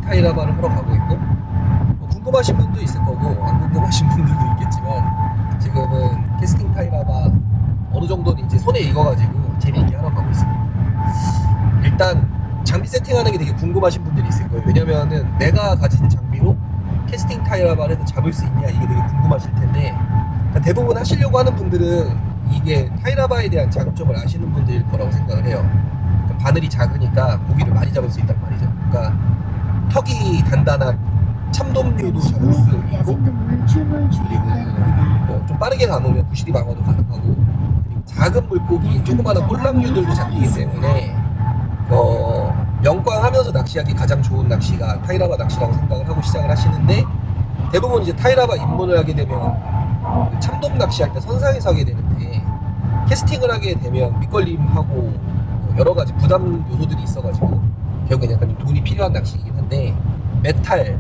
타이라바를 하러 가고 있고, 뭐 궁금하신 분도 있을 거고 안 궁금하신 분들도 있겠지만 지금은 캐스팅 타이라바 어느 정도는 이제 손에 익어가지고 재미있게 하러 가고 있습니다. 일단 장비 세팅하는 게 되게 궁금하신 분들이 있을 거예요. 왜냐면은 내가 가진 장비로 캐스팅 타이라바를 잡을 수 있냐 이게 되게 궁금하실 텐데, 그러니까 대부분 하시려고 하는 분들은 이게 타이라바에 대한 장점을 아시는 분들일 거라고 생각을 해요. 그러니까 바늘이 작으니까 고기를 많이 잡을 수 있단 말이죠. 그러니까 턱이 단단한 참돔류도 잡을 수 있고, 그리고 좀 빠르게 감으면 부시리 방어도 가능하고, 그리고 작은 물고기 조그마한 꼴랑류들도 잡히기 때문에 명꽝하면서 낚시하기 가장 좋은 낚시가 타이라바 낚시라고 생각을 하고 시작을 하시는데, 대부분 이제 타이라바 입문을 하게 되면 참돔 낚시할 때 선상에서 하게 되는데, 캐스팅을 하게 되면 밑걸림하고 여러 가지 부담 요소들이 있어가지고 결국엔 약간 좀 돈이 필요한 낚시이긴 한데, 메탈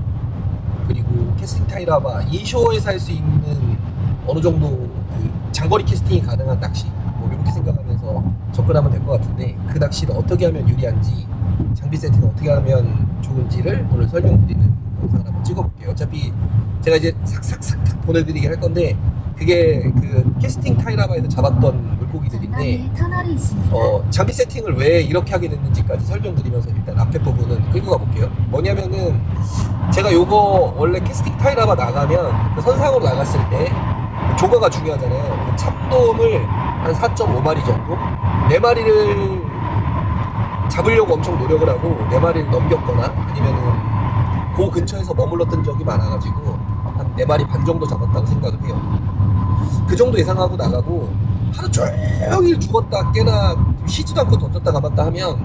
그리고 캐스팅 타이라바 인쇼에서 할 수 있는 어느 정도 그 장거리 캐스팅이 가능한 낚시, 뭐 이렇게 생각하면서 접근하면 될 것 같은데, 그 낚시를 어떻게 하면 유리한지, 장비 세팅을 어떻게 하면 좋은지를 오늘 설명드리는 영상을 한번 찍어볼게요. 어차피 제가 이제 삭삭삭 보내드리게 할 건데, 그게 그 캐스팅 타이라바에서 잡았던 물고기들인데, 장비 세팅을 왜 이렇게 하게 됐는지까지 설명드리면서 일단 앞에 부분은 끌고 가볼게요. 뭐냐면은 제가 요거 원래 캐스팅 타이라바 나가면 그 선상으로 나갔을 때 조과가 중요하잖아요. 그 참돔을 한 4.5마리 정도, 4마리를 잡으려고 엄청 노력을 하고 4마리를 넘겼거나 아니면은 그 근처에서 머물렀던 적이 많아가지고 한 4마리 반 정도 잡았다고 생각을 해요. 그 정도 예상하고 나가고 하루 종일 죽었다 깨나 쉬지도 않고 던졌다 감았다 하면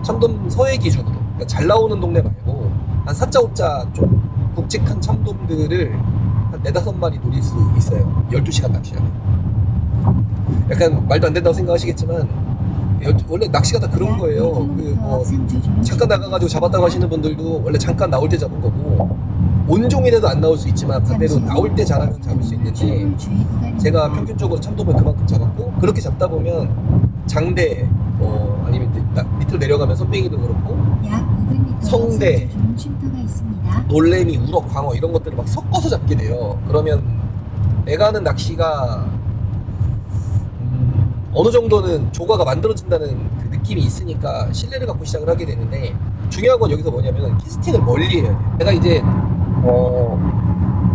참돔 서해 기준으로, 그러니까 잘 나오는 동네 말고 한 4자 5자 좀 굵직한 참돔들을 한 4-5마리 노릴 수 있어요. 12시간 낚시하면. 약간 말도 안 된다고 생각하시겠지만 원래 낚시가 다 그런 거예요. 잠깐 나가가지고 잡았다고 하시는 분들도 원래 잠깐 나올 때 잡은 거고, 온종일에도 안 나올 수 있지만 반대로 나올 때 잘하면 잡을 수 있는데, 제가 평균적으로 참돔을 그만큼 잡았고, 그렇게 잡다 보면 장대 아니면 밑으로 내려가면 선뱅이도 그렇고 성대, 놀래미, 우럭, 광어 이런 것들을 막 섞어서 잡게 돼요. 그러면 내가 하는 낚시가 어느 정도는 조과가 만들어진다는 그 느낌이 있으니까 신뢰를 갖고 시작을 하게 되는데, 중요한 건 여기서 뭐냐면 캐스팅을 멀리 해야 돼요. 내가 이제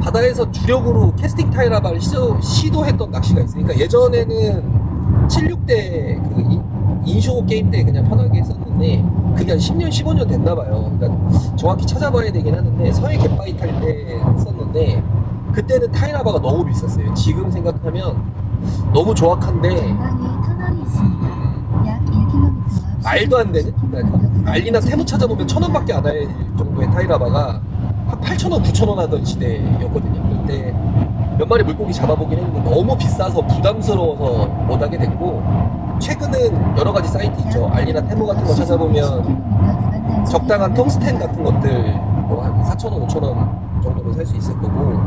바다에서 주력으로 캐스팅 타이라바를 시도했던 낚시가 있으니까, 예전에는 76대 그 인쇼 게임 때 그냥 편하게 했었는데, 그게 한 10년 15년 됐나 봐요. 그러니까 정확히 찾아봐야 되긴 하는데, 서해 갯바위 탈 때 했었는데 그때는 타이라바가 너무 비쌌어요. 지금 생각하면 너무 조악한데 말도 안 되는, 그러니까 알리나 테무 찾아보면 1,000원밖에 안 할 정도의 타이라바가 한 8,000원 9,000원 하던 시대였거든요. 그때 몇 마리 물고기 잡아보긴 했는데 너무 비싸서 부담스러워서 못하게 됐고, 최근은 여러 가지 사이트 있죠. 알리나 테무 같은 거 찾아보면 적당한 텅스텐 같은 것들 한 4,000원 5,000원 정도로 살 수 있을 거고,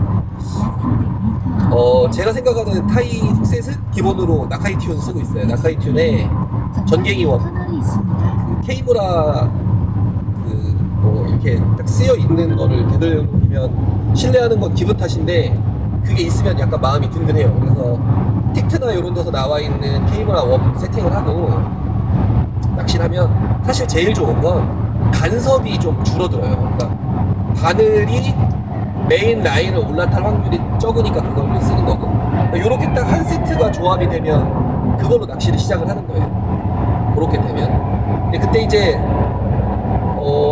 제가 생각하는 타이 훅셋은 기본으로 나카이 튠 쓰고 있어요. 나카이 튠에 전갱이원, 그 케이무라 뭐 이렇게 딱 쓰여 있는 거를 되돌려놓으면 신뢰하는 건 기분 탓인데, 그게 있으면 약간 마음이 든든해요. 그래서 틱트나 이런 데서 나와 있는 케이무라 원 세팅을 하고 낚시를 하면 사실 제일 좋은 건 간섭이 좀 줄어들어요. 그러니까 바늘이 메인 라인을 올라탈 확률이 적으니까 그걸 쓰는 거고, 이렇게 딱 한 세트가 조합이 되면 그걸로 낚시를 시작을 하는 거예요. 그렇게 되면. 근데 그때 이제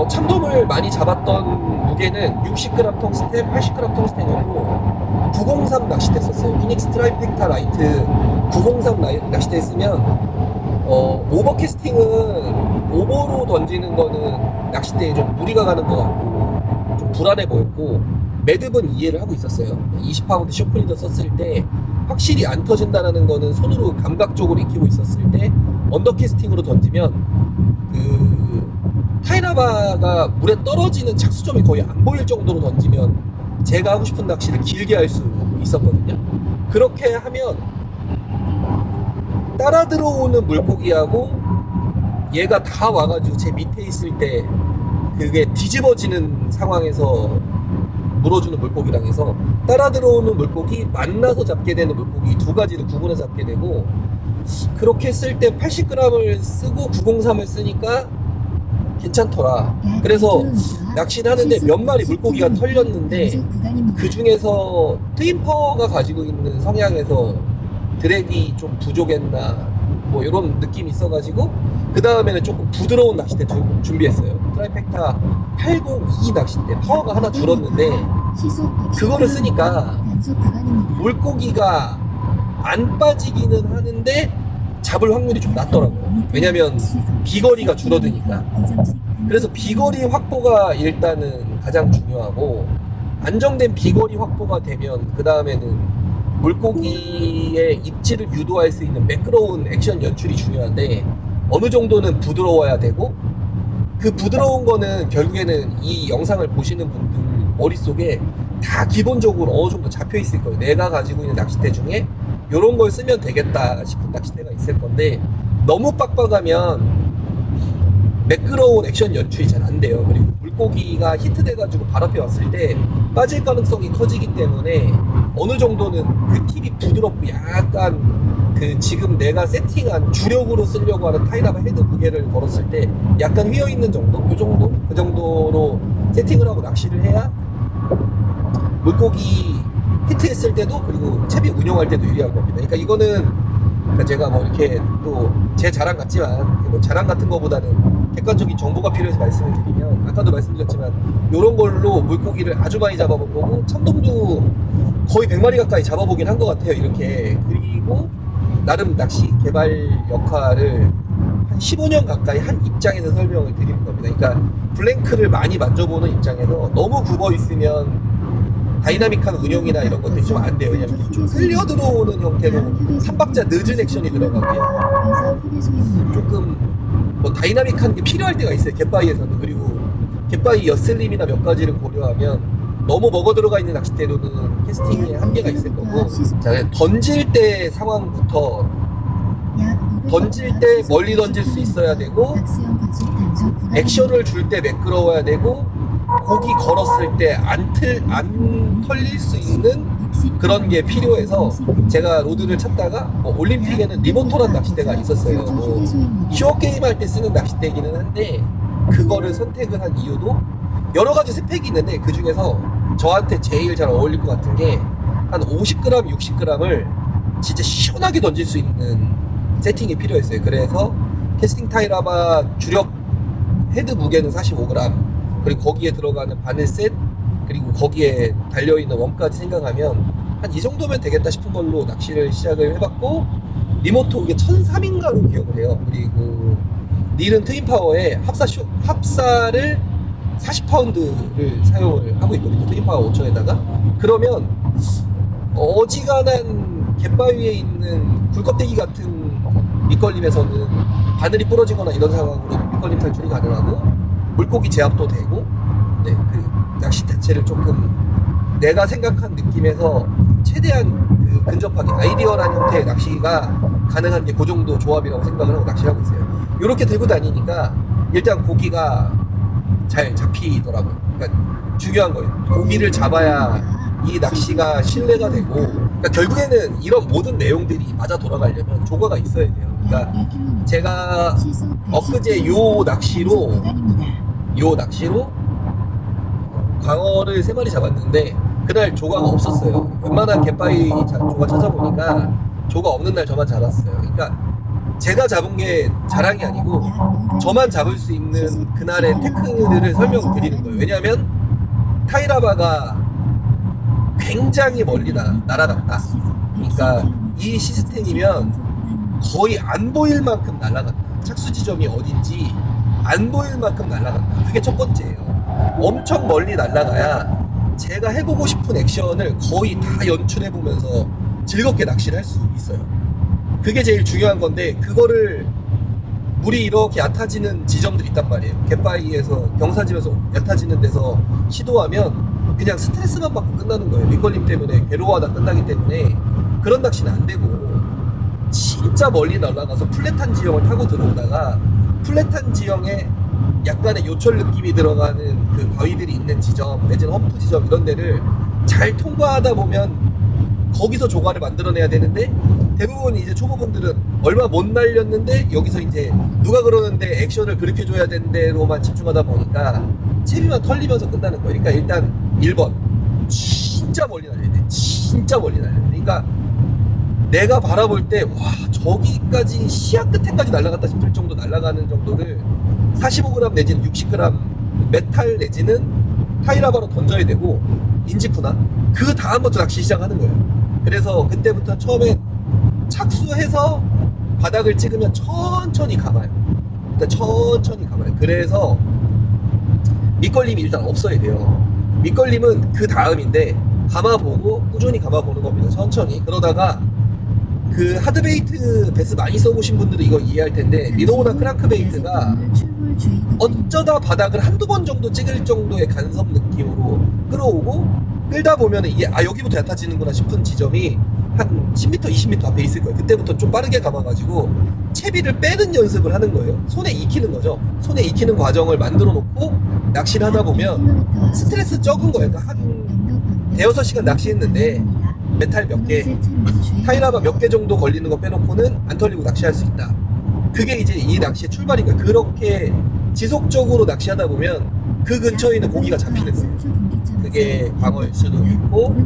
참돔을 많이 잡았던 무게는 60g 텅스텐, 80g 텅스텐이었고 903 낚싯대 썼어요. 피닉스 트라이펙타 라이트 903 낚싯대 쓰면 오버캐스팅은 오버로 던지는 거는 낚싯대에 좀 무리가 가는 것 같고 좀 불안해 보였고, 매듭은 이해를 하고 있었어요. 20파운드 쇼크리더 썼을 때 확실히 안 터진다는 거는 손으로 감각적으로 익히고 있었을 때, 언더캐스팅으로 던지면 그 타이라바가 물에 떨어지는 착수점이 거의 안 보일 정도로 던지면 제가 하고 싶은 낚시를 길게 할 수 있었거든요. 그렇게 하면 따라 들어오는 물고기하고 얘가 다 와가지고 제 밑에 있을 때 그게 뒤집어지는 상황에서 물어주는 물고기랑 해서 따라 들어오는 물고기, 만나서 잡게 되는 물고기 두 가지를 구분해서 잡게 되고, 그렇게 쓸 때 80g을 쓰고 903을 쓰니까 괜찮더라. 그래서 낚시를 하는데 몇 마리 물고기가 털렸는데, 그 중에서 트윈파워가 가지고 있는 성향에서 드랙이 좀 부족했나 뭐 이런 느낌이 있어가지고, 그 다음에는 조금 부드러운 낚싯대 준비했어요. 트라이펙타 802 낚싯대, 파워가 하나 줄었는데 그거를 쓰니까 물고기가 안 빠지기는 하는데 잡을 확률이 좀 낮더라고요. 왜냐면 비거리가 줄어드니까. 그래서 비거리 확보가 일단은 가장 중요하고, 안정된 비거리 확보가 되면 그 다음에는 물고기의 입질을 유도할 수 있는 매끄러운 액션 연출이 중요한데, 어느 정도는 부드러워야 되고, 그 부드러운 거는 결국에는 이 영상을 보시는 분들 머릿속에 다 기본적으로 어느 정도 잡혀 있을 거예요. 내가 가지고 있는 낚싯대 중에 이런 걸 쓰면 되겠다 싶은 낚싯대가 있을 건데, 너무 빡빡하면 매끄러운 액션 연출이 잘 안 돼요. 그리고 물고기가 히트돼가지고 발 앞에 왔을 때 빠질 가능성이 커지기 때문에 어느 정도는 그 팁이 부드럽고 약간 그 지금 내가 세팅한 주력으로 쓰려고 하는 타이라바 헤드 무게를 걸었을 때 약간 휘어있는 정도? 그 정도? 그 정도로 세팅을 하고 낚시를 해야 물고기 히트했을 때도, 그리고 채비 운용할 때도 유리한 겁니다. 그러니까 이거는 제가 뭐 이렇게 또 제 자랑 같지만, 뭐 자랑 같은 거보다는 객관적인 정보가 필요해서 말씀을 드리면, 아까도 말씀드렸지만 이런 걸로 물고기를 아주 많이 잡아본 거고, 참돔도 거의 100마리 가까이 잡아보긴 한 것 같아요, 이렇게. 그리고 나름 낚시 개발 역할을 한 15년 가까이 한 입장에서 설명을 드리는 겁니다. 그러니까 블랭크를 많이 만져보는 입장에서 너무 굽어 있으면 다이나믹한 운영이나 이런 것들이 좀 안 돼요. 왜냐면 좀 흘려 들어오는 형태로 3박자 늦은 액션이 들어가고요. 조금 뭐 다이나믹한 게 필요할 때가 있어요, 갯바위에서는. 그리고 갯바위 엿슬림이나 몇 가지를 고려하면 너무 먹어 들어가 있는 낚싯대로는 캐스팅에 한계가 있을 거고, 자, 던질 때 상황부터, 던질 때 멀리 던질 수 있어야 되고, 액션을 줄 때 매끄러워야 되고, 고기 걸었을 때 안 털릴 수 있는 그런 게 필요해서 제가 로드를 찾다가, 뭐 올림픽에는 리모토란 낚싯대가 있었어요. 뭐 쇼게임 할 때 쓰는 낚싯대이기는 한데, 그거를 선택을 한 이유도 여러 가지 스펙이 있는데, 그 중에서 저한테 제일 잘 어울릴 것 같은 게 한 50g, 60g을 진짜 시원하게 던질 수 있는 세팅이 필요했어요. 그래서 캐스팅 타이라바 주력 헤드 무게는 45g, 그리고 거기에 들어가는 바늘 셋, 그리고 거기에 달려있는 웜까지 생각하면 한 이 정도면 되겠다 싶은 걸로 낚시를 시작을 해봤고, 리모토 이게 1003인가로 기억을 해요. 그리고 닐은 트윈파워에 합사를 40파운드를 사용을 하고 있거든요, 트윈파워 5천에다가. 그러면 어지간한 갯바위에 있는 굴껍데기 같은 밑걸림에서는 바늘이 부러지거나 이런 상황으로 밑걸림 탈출이 가능하고, 물고기 제압도 되고, 네, 그 낚시 자체를 조금 내가 생각한 느낌에서 최대한 그 근접하게 아이디어란 형태의 낚시가 가능한 게 그 정도 조합이라고 생각을 하고 낚시를 하고 있어요. 이렇게 들고 다니니까 일단 고기가 잘 잡히더라고요. 그러니까 중요한 거예요. 고기를 잡아야 이 낚시가 신뢰가 되고, 그러니까 결국에는 이런 모든 내용들이 맞아 돌아가려면 조과가 있어야 돼요. 그러니까 제가 엊그제 요 낚시로 광어를 3마리 잡았는데, 그날 조과가 없었어요. 웬만한 갯바위 조과 찾아보니까 조가 없는 날 저만 잡았어요. 그러니까 제가 잡은 게 자랑이 아니고 저만 잡을 수 있는 그날의 테크를 설명드리는 거예요. 왜냐하면 타이라바가 굉장히 멀리 날아갔다. 그러니까 이 시스템이면 거의 안 보일 만큼 날아갔다. 착수 지점이 어딘지 안 보일 만큼 날아갔다. 그게 첫 번째예요. 엄청 멀리 날아가야 제가 해보고 싶은 액션을 거의 다 연출해보면서 즐겁게 낚시를 할 수 있어요. 그게 제일 중요한 건데, 그거를 물이 이렇게 얕아지는 지점들이 있단 말이에요. 갯바위에서 경사지면서 얕아지는 데서 시도하면 그냥 스트레스만 받고 끝나는 거예요. 밑걸림 때문에 괴로워하다 끝나기 때문에 그런 낚시는 안 되고, 진짜 멀리 날아가서 플랫한 지형을 타고 들어오다가 플랫한 지형에 약간의 요철 느낌이 들어가는 그 바위들이 있는 지점 내지는 험프 지점 이런 데를 잘 통과하다 보면 거기서 조과를 만들어내야 되는데, 대부분 이제 초보분들은 얼마 못 날렸는데 여기서 이제 누가 그러는데 액션을 그렇게 줘야 된대로만 집중하다 보니까 채비만 털리면서 끝나는 거예요. 그러니까 일단 1번 진짜 멀리 날려야 돼. 진짜 멀리 날려야 돼. 그러니까 내가 바라볼 때 와 저기까지 시야 끝에까지 날아갔다 싶을 정도 날아가는 정도를 45g 내지는 60g 메탈 내지는 타이라바로 던져야 되고, 인지쿠나 그 다음부터 낚시 시작하는 거예요. 그래서 그때부터 처음에 착수해서 바닥을 찍으면 천천히 감아요. 일단 천천히 감아요. 그래서 밑걸림이 일단 없어야 돼요. 밑걸림은 그 다음인데 감아보고 꾸준히 감아보는 겁니다. 천천히. 그러다가 그 하드베이트 베스 많이 써보신 분들은 이거 이해할 텐데, 미노우나 크랑크베이트가 어쩌다 바닥을 한두 번 정도 찍을 정도의 간섭 느낌으로 끌어오고 끌다 보면 이게 여기부터 얕아지는구나 싶은 지점이 한 10m, 20m 앞에 있을 거예요. 그때부터 좀 빠르게 감아가지고 채비를 빼는 연습을 하는 거예요. 손에 익히는 거죠. 손에 익히는 과정을 만들어 놓고 낚시를 하다 보면 스트레스 적은 거예요. 그러니까 한 대여섯 시간 낚시했는데 메탈 몇 개, 타이라바 몇 개 정도 걸리는 거 빼놓고는 안 털리고 낚시할 수 있다. 그게 이제 이 낚시의 출발인 거예요. 그렇게 지속적으로 낚시하다 보면 그 근처에 있는 고기가 잡히는 거예요. 그게 광어일 수도 있고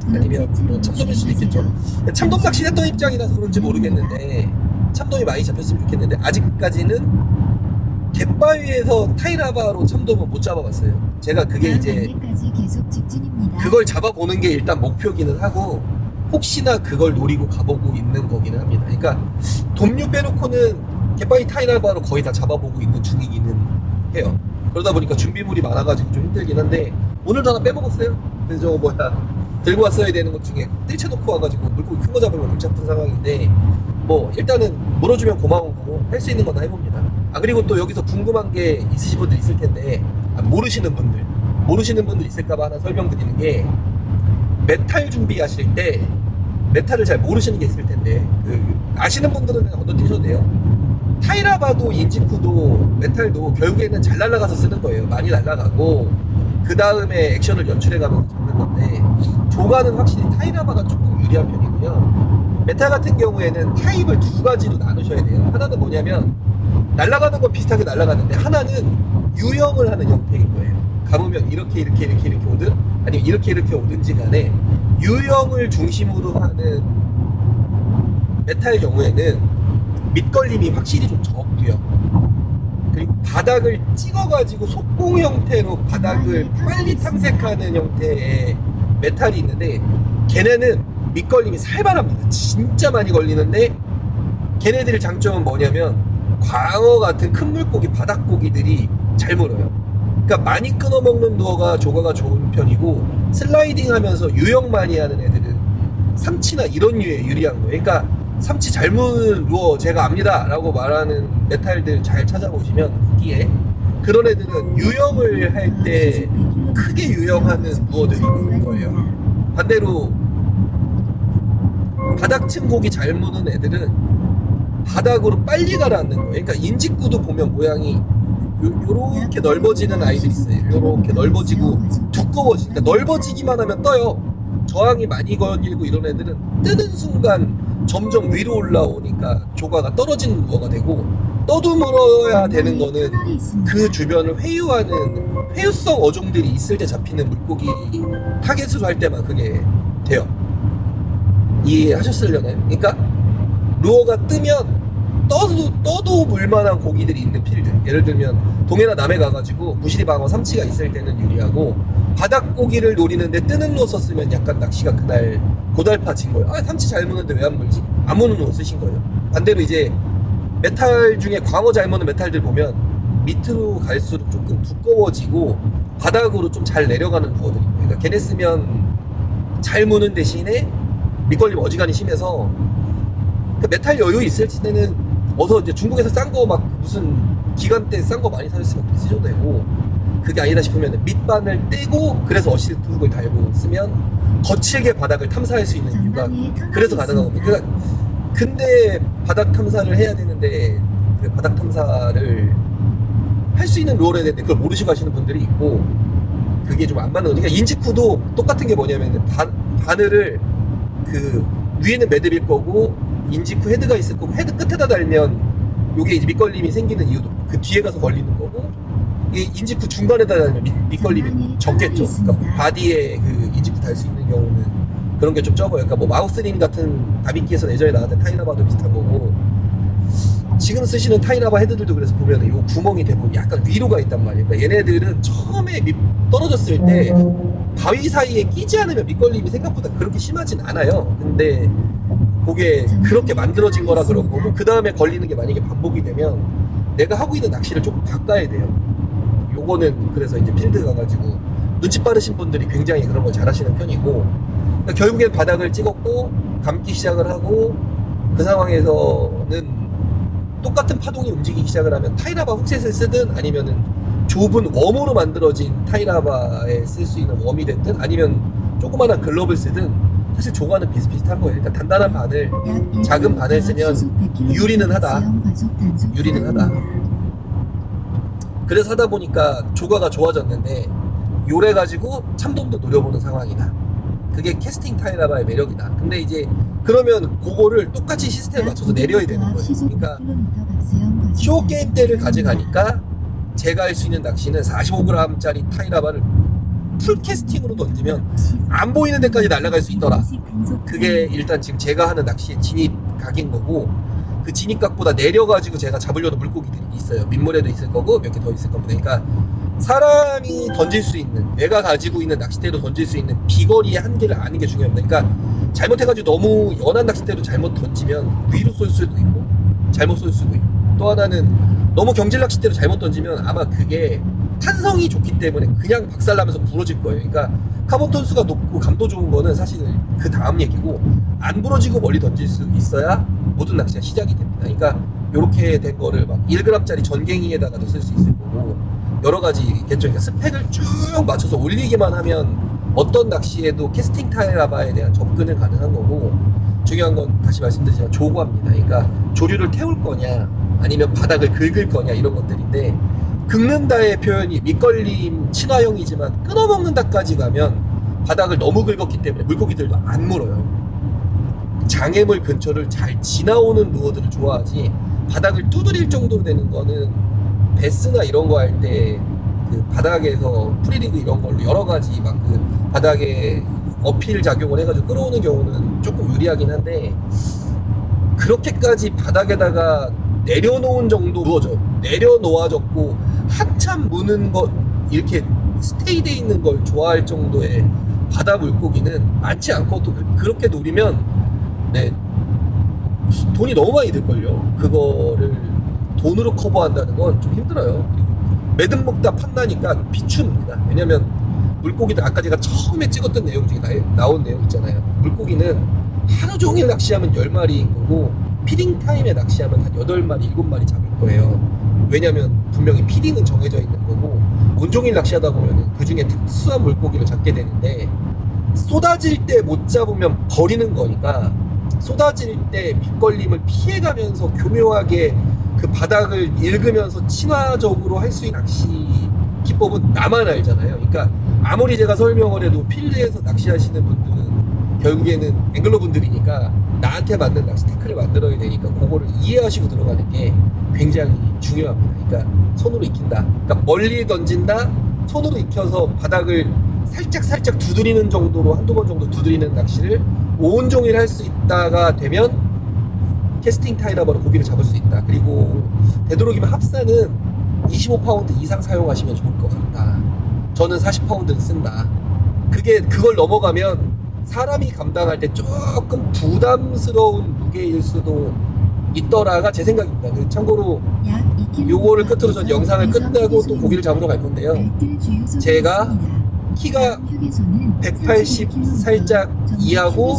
아니면 뭐 참돔일 수도 있겠죠. 참돔 낚시 했던 입장이라서 그런지 모르겠는데 참돔이 많이 잡혔으면 좋겠는데 아직까지는 갯바위에서 타이라바로 참돔은 못 잡아봤어요. 제가 그게 이제 그걸 잡아보는 게 일단 목표기는 하고 혹시나 그걸 노리고 가보고 있는 거기는 합니다. 그러니까 돔류 빼놓고는 갯바위 타이라바로 거의 다 잡아보고 있는 중이기는 해요. 그러다 보니까 준비물이 많아가지고 좀 힘들긴 한데 오늘도 하나 빼먹었어요. 그래서 저거 들고 왔어야 되는 것 중에 뜰쳐놓고 와가지고 물고기 큰 거 잡으면 골치 아픈 상황인데 뭐 일단은 물어주면 고마운 거고 할 수 있는 건 다 해봅니다. 그리고 또 여기서 궁금한 게 있으신 분들 있을 텐데 모르시는 분들 있을까봐 하나 설명드리는 게, 메탈 준비하실 때 메탈을 잘 모르시는 게 있을 텐데 아시는 분들은 그냥 건너뛰셔도 돼요. 타이라바도 인지쿠도 메탈도 결국에는 잘 날아가서 쓰는 거예요. 많이 날아가고 그 다음에 액션을 연출해가면서 잡는 건데, 조가는 확실히 타이라바가 조금 유리한 편이고요. 메탈 같은 경우에는 타입을 두 가지로 나누셔야 돼요. 하나는 뭐냐면 날아가는 건 비슷하게 날아가는데 하나는 유형을 하는 형태인 거예요. 감으면 이렇게 오든 아니면 이렇게 오든지 간에 유형을 중심으로 하는 메탈 경우에는 밑걸림이 확실히 좀 적고요. 그리고 바닥을 찍어가지고 속공 형태로 바닥을 빨리 탐색하는 형태의 메탈이 있는데, 걔네는 밑걸림이 살벌합니다. 진짜 많이 걸리는데 걔네들의 장점은 뭐냐면 광어 같은 큰 물고기, 바닥고기들이 잘 물어요. 그러니까 많이 끊어먹는 루어가 조가가 좋은 편이고, 슬라이딩 하면서 유형 많이 하는 애들은 삼치나 이런 류에 유리한 거예요. 그러니까 삼치 잘 무는 루어 제가 압니다 라고 말하는 메탈들 잘 찾아보시면 후기에 그런 애들은 유형을 할 때 크게 유형하는 루어들이 있는 거예요. 반대로 바닥층 고기 잘 무는 애들은 바닥으로 빨리 가라앉는 거예요. 그러니까 인직구도 보면 모양이 요렇게 넓어지는 아이들이 있어요. 요렇게 넓어지고 두꺼워지니까, 그러니까 넓어지기만 하면 떠요. 저항이 많이 걸리고 이런 애들은 뜨는 순간 점점 위로 올라오니까 조가가 떨어지는 루어가 되고, 떠두물어야 되는 거는 그 주변을 회유하는 회유성 어종들이 있을 때 잡히는 물고기 타겟으로 할 때만 그게 돼요. 이해하셨으려나요? 그러니까 루어가 뜨면 떠도 물만한 고기들이 있는 필드, 예를 들면 동해나 남해 가가지고 부시리 방어 삼치가 있을 때는 유리하고, 바닥 고기를 노리는데 뜨는 루어 썼으면 약간 낚시가 그날 고달파진 거예요. 삼치 잘 무는데 왜 안 물지? 안 무는 루어 쓰신 거예요. 반대로 이제 메탈 중에 광어 잘 무는 메탈들 보면 밑으로 갈수록 조금 두꺼워지고 바닥으로 좀 잘 내려가는 루어들이 있고, 그러니까 걔네 쓰면 잘 무는 대신에 밑걸림 어지간히 심해서 그 메탈 여유 있을 때는 어서 이제 중국에서 싼 거 막 무슨 기간 때 싼 거 많이 사셨으면 그렇게 쓰셔도 되고, 그게 아니다 싶으면 밑바늘 떼고 그래서 어시드 훅을 달고 쓰면 거칠게 바닥을 탐사할 수 있는 이유가 그래서 가능한 겁니다. 그러니까 근데 바닥 탐사를 해야 되는데 그 바닥 탐사를 할 수 있는 루어를 해야 되는데 그걸 모르시고 하시는 분들이 있고, 그게 좀 안 맞는 거니까. 그러니까 인직후도 똑같은 게 뭐냐면 바늘을 그 위에는 매듭일 거고 인직후 헤드가 있을 거고, 헤드 끝에다 달면 요게 이제 밑걸림이 생기는 이유도 그 뒤에 가서 걸리는 거고, 이 인직후 중간에다 달면 밑걸림이 적겠죠. 그러니까 바디에 그 인직후 달 수 있는 경우는 그런 게 좀 적어요. 그러니까 뭐 마우스링 같은 다빈키에서 예전에 나왔던 타이라바도 비슷한 거고, 지금 쓰시는 타이라바 헤드들도 그래서 보면 이 구멍이 대부분 약간 위로 가 있단 말이에요. 그러니까 얘네들은 처음에 떨어졌을 때 바위 사이에 끼지 않으면 밑걸림이 생각보다 그렇게 심하진 않아요. 근데 그게 그렇게 만들어진 거라 그런 거고, 그 다음에 걸리는 게 만약에 반복이 되면 내가 하고 있는 낚시를 조금 바꿔야 돼요. 요거는 그래서 이제 필드 가가지고 눈치 빠르신 분들이 굉장히 그런 걸 잘하시는 편이고, 그러니까 결국엔 바닥을 찍었고 감기 시작을 하고, 그 상황에서는 똑같은 파동이 움직이기 시작을 하면 타이라바 훅셋을 쓰든, 아니면은 좁은 웜으로 만들어진 타이라바에 쓸 수 있는 웜이 됐든, 아니면 조그마한 글러브를 쓰든 사실 조과는 비슷비슷한 거예요. 그러니까 단단한 바늘, 작은 바늘 쓰면 유리는 하다. 유리는 하다. 그래서 하다 보니까 조과가 좋아졌는데, 요래 가지고 참돔도 노려보는 상황이다. 그게 캐스팅 타이라바의 매력이다. 근데 이제 그러면 그거를 똑같이 시스템에 맞춰서 내려야 되는 거예요. 그러니까 쇼게임 때를 가져가니까 제가 할 수 있는 낚시는 45g짜리 타이라바를 풀 캐스팅으로 던지면 안 보이는 데까지 날아갈 수 있더라. 그게 일단 지금 제가 하는 낚시의 진입 각인 거고, 그 진입 각보다 내려가지고 제가 잡으려는 물고기들이 있어요. 민물에도 있을 거고 몇 개 더 있을 겁니다. 그러니까 사람이 던질 수 있는, 내가 가지고 있는 낚싯대로 던질 수 있는 비거리의 한계를 아는 게 중요합니다. 그러니까 잘못해가지고 너무 연한 낚싯대로 잘못 던지면 위로 쏠 수도 있고 잘못 쏠 수도 있고, 또 하나는 너무 경질 낚싯대로 잘못 던지면 아마 그게 탄성이 좋기 때문에 그냥 박살나면서 부러질 거예요. 그러니까 카본 톤수가 높고 감도 좋은 거는 사실 그 다음 얘기고, 안 부러지고 멀리 던질 수 있어야 모든 낚시가 시작이 됩니다. 그러니까 요렇게 된 거를 막 1g짜리 전갱이에다가도 쓸 수 있을 거고, 여러 가지 있겠죠. 그러니까 스펙을 쭉 맞춰서 올리기만 하면 어떤 낚시에도 캐스팅 타이라바에 대한 접근을 가능한 거고, 중요한 건 다시 말씀드리지만 조과입니다. 그러니까 조류를 태울 거냐 아니면 바닥을 긁을 거냐 이런 것들인데, 긁는다의 표현이 밑걸림 친화형이지만 끊어먹는다까지 가면 바닥을 너무 긁었기 때문에 물고기들도 안 물어요. 장애물 근처를 잘 지나오는 루어들을 좋아하지, 바닥을 두드릴 정도로 되는 거는 베스나 이런 거 할 때 그 바닥에서 프리리그 이런 걸로 여러 가지 막 그 바닥에 어필 작용을 해가지고 끌어오는 경우는 조금 유리하긴 한데, 그렇게까지 바닥에다가 내려놓은 정도 루어죠. 내려놓아졌고 한참 무는 것, 이렇게 스테이돼 있는 걸 좋아할 정도의 바다 물고기는 많지 않고, 또 그렇게 노리면 네, 돈이 너무 많이 들걸요. 그거를 돈으로 커버한다는 건 좀 힘들어요. 그리고 매듭 먹다 판다니까 비춥니다. 왜냐면 물고기들, 아까 제가 처음에 찍었던 내용 중에 나온 내용 있잖아요. 물고기는 하루 종일 낚시하면 10마리인 거고, 피딩 타임에 낚시하면 한 8마리, 7마리 잡을 거예요. 왜냐면 분명히 피딩은 정해져 있는 거고, 온종일 낚시하다 보면 그 중에 특수한 물고기를 잡게 되는데, 쏟아질 때 못 잡으면 버리는 거니까, 쏟아질 때 밑걸림을 피해가면서 교묘하게 그 바닥을 읽으면서 친화적으로 할 수 있는 낚시 기법은 나만 알잖아요. 그러니까 아무리 제가 설명을 해도 필드에서 낚시하시는 분들은 결국에는 앵글러 분들이니까 나한테 맞는 낚시 태클을 만들어야 되니까, 그거를 이해하시고 들어가는 게 굉장히 중요합니다. 그러니까 손으로 익힌다, 그러니까 멀리 던진다, 손으로 익혀서 바닥을 살짝 두드리는 정도로 한두 번 정도 두드리는 낚시를 온종일 할 수 있다가 되면 캐스팅 타이라바로 고기를 잡을 수 있다. 그리고 되도록이면 합사는 25파운드 이상 사용하시면 좋을 것 같다. 저는 40파운드를 쓴다. 그걸 넘어가면 사람이 감당할 때 조금 부담스러운 무게일 수도 있더라가 제 생각입니다. 참고로 요거를 끝으로 전 영상을 끝내고 또 고기를 잡으러 갈 건데요. 제가 키가 180 살짝 이하고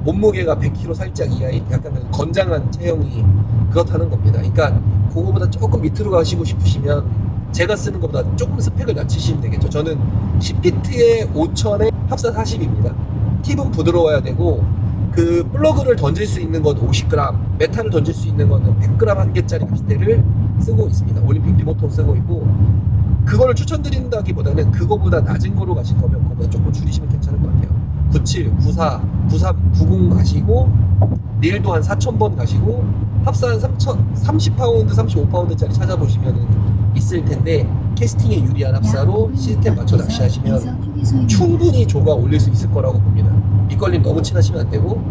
몸무게가 100kg 살짝 이하인 약간 건장한 체형이 그렇다는 겁니다. 그러니까 그거보다 조금 밑으로 가시고 싶으시면 제가 쓰는 것보다 조금 스펙을 낮추시면 되겠죠. 저는 10피트에 5000에 합사 40입니다. 팁은 부드러워야 되고, 그 플러그를 던질 수 있는 건 50g, 메탈을 던질 수 있는 거는 100g 한 개짜리 낚싯대를 쓰고 있습니다. 올림픽 리모터 쓰고 있고, 그거를 추천드린다기보다는 그거보다 낮은 거로 가실 거면 그거보다 조금 줄이시면 괜찮을 것 같아요. 97, 94, 93, 90 가시고, 릴도 한 4,000번 가시고, 합사 한 30파운드, 35파운드짜리 찾아보시면 있을 텐데, 캐스팅에 유리한 합사로 시스템 맞춰 낚시하시면 충분히 조가 올릴 수 있을 거라고 봅니다. 밑걸림 너무 친하시면 안 되고,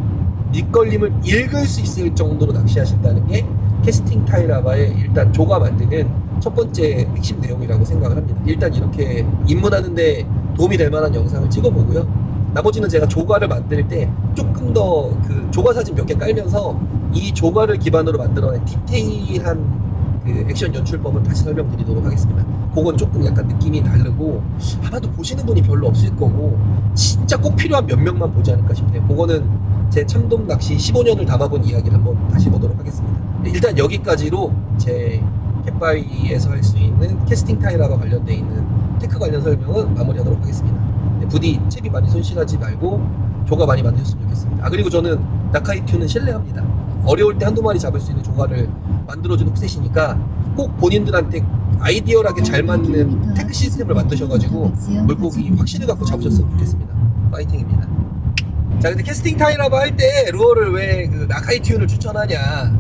밑걸림을 읽을 수 있을 정도로 낚시하신다는 게 캐스팅 타이라바의 일단 조가 만드는 첫 번째 핵심 내용이라고 생각을 합니다. 일단 이렇게 입문하는데 도움이 될 만한 영상을 찍어보고요. 나머지는 제가 조가를 만들 때 조금 더 그 조가 사진 몇 개 깔면서 이 조가를 기반으로 만들어낸 디테일한 그 액션 연출법을 다시 설명드리도록 하겠습니다. 그건 조금 약간 느낌이 다르고 아마도 보시는 분이 별로 없을 거고 진짜 꼭 필요한 몇 명만 보지 않을까 싶네요. 그거는 제 참돔 낚시 15년을 담아본 이야기를 한번 다시 보도록 하겠습니다. 일단 여기까지로 제 갯바위에서 할 수 있는 캐스팅 타이라바 관련돼 있는 테크 관련 설명은 마무리하도록 하겠습니다. 부디 채비 많이 손실하지 말고 조가 많이 만드셨으면 좋겠습니다. 그리고 저는 나카이튜는 신뢰합니다. 어려울 때 한두 마리 잡을 수 있는 조가를 만들어준 훅셋이니까 꼭 본인들한테 아이디어하게 잘 맞는 테크 시스템을 만드셔가지고 물고기 확신을 갖고 잡으셨으면 좋겠습니다. 파이팅입니다. 자, 근데 캐스팅 타이라바 할 때 루어를 왜 그 나카이튠을 추천하냐,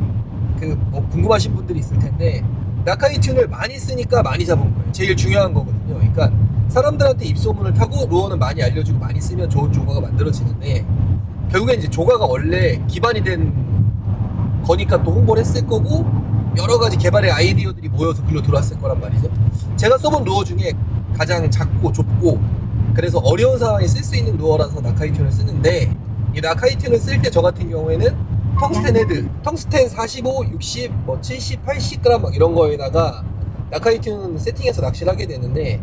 그 뭐 궁금하신 분들이 있을 텐데, 나카이튠을 많이 쓰니까 많이 잡은 거예요. 제일 중요한 거거든요. 그러니까 사람들한테 입소문을 타고 루어는 많이 알려주고 많이 쓰면 좋은 조가가 만들어지는데, 결국엔 이제 조가가 원래 기반이 된 거니까 또 홍보를 했을 거고 여러 가지 개발의 아이디어들이 모여서 글로 들어왔을 거란 말이죠. 제가 써본 루어 중에 가장 작고 좁고 그래서 어려운 상황에 쓸 수 있는 루어라서 나카이튠을 쓰는데, 이 나카이튠을 쓸 때 저 같은 경우에는 텅스텐 헤드, 텅스텐 45, 60, 뭐 70, 80g 막 이런 거에다가 나카이튠 세팅해서 낚시를 하게 되는데,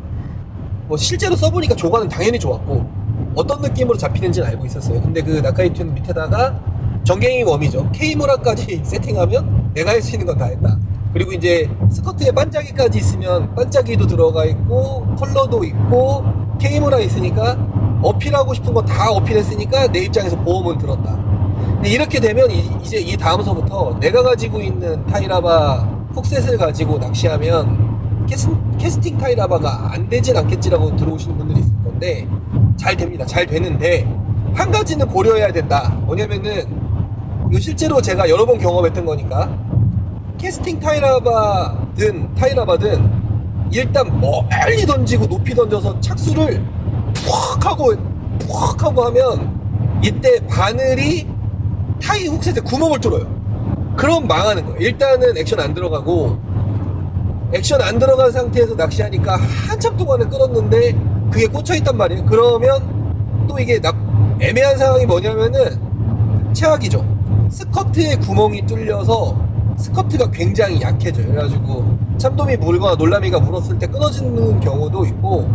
뭐 실제로 써보니까 조가는 당연히 좋았고 어떤 느낌으로 잡히는지는 알고 있었어요. 근데 그 나카이튠 밑에다가 전갱이 웜이죠. K무라까지 세팅하면 내가 할 수 있는 건 다 했다. 그리고 이제 스커트에 반짝이까지 있으면 반짝이도 들어가 있고 컬러도 있고 K무라 있으니까 어필하고 싶은 거 다 어필했으니까 내 입장에서 보험은 들었다. 근데 이렇게 되면 이제 이 다음서부터 내가 가지고 있는 타이라바 훅셋을 가지고 낚시하면 캐스팅 타이라바가 안 되진 않겠지라고 들어오시는 분들이 있을 건데, 잘 됩니다. 잘 되는데 한 가지는 고려해야 된다. 뭐냐면은 이거 실제로 제가 여러 번 경험했던 거니까, 캐스팅 타이라바든 일단 멀리 던지고 높이 던져서 착수를 푹 하고 하면 이때 바늘이 타이 훅셋에 구멍을 뚫어요. 그럼 망하는 거예요. 일단은 액션 안 들어가고, 액션 안 들어간 상태에서 낚시하니까 한참 동안을 끌었는데 그게 꽂혀있단 말이에요. 그러면 또 이게 애매한 상황이 뭐냐면은 최악이죠. 스커트에 구멍이 뚫려서 스커트가 굉장히 약해져요. 그래가지고 참돔이 물거나 놀라미가 물었을 때 끊어지는 경우도 있고,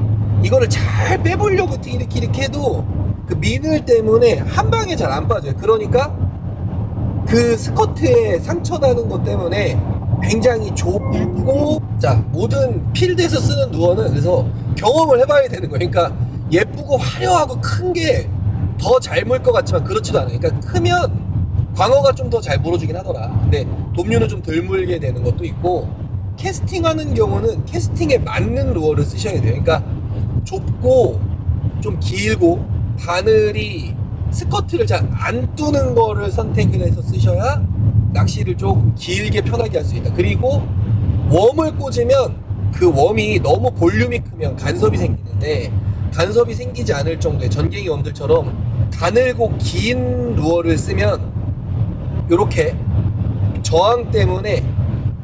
이거를 잘 빼보려고 이렇게 해도 그 미늘 때문에 한 방에 잘 안 빠져요. 그러니까 그 스커트에 상처 나는 것 때문에 굉장히 좁고, 자, 모든 필드에서 쓰는 루어는 그래서 경험을 해봐야 되는 거예요. 그러니까 예쁘고 화려하고 큰 게 더 잘 물 것 같지만 그렇지도 않아요. 그러니까 크면 광어가 좀 더 잘 물어주긴 하더라. 근데 돕류는 좀 덜 물게 되는 것도 있고, 캐스팅하는 경우는 캐스팅에 맞는 루어를 쓰셔야 돼요. 그러니까 좁고 좀 길고 바늘이 스커트를 잘 안 뚜는 거를 선택을 해서 쓰셔야 낚시를 조금 길게 편하게 할 수 있다. 그리고 웜을 꽂으면 그 웜이 너무 볼륨이 크면 간섭이 생기는데, 간섭이 생기지 않을 정도의 전갱이 웜들처럼 가늘고 긴 루어를 쓰면 요렇게 저항 때문에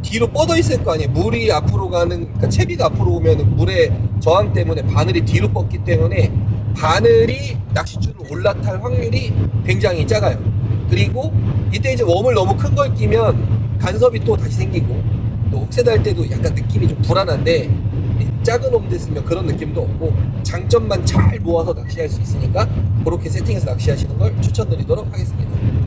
뒤로 뻗어 있을 거 아니에요. 물이 앞으로 가는, 그러니까 채비가 앞으로 오면 물의 저항 때문에 바늘이 뒤로 뻗기 때문에 바늘이 낚싯줄을 올라탈 확률이 굉장히 작아요. 그리고 이때 이제 웜을 너무 큰 걸 끼면 간섭이 또 다시 생기고, 또 훅셋 할 때도 약간 느낌이 좀 불안한데, 작은 웜들 쓰면 그런 느낌도 없고 장점만 잘 모아서 낚시할 수 있으니까 그렇게 세팅해서 낚시하시는 걸 추천드리도록 하겠습니다.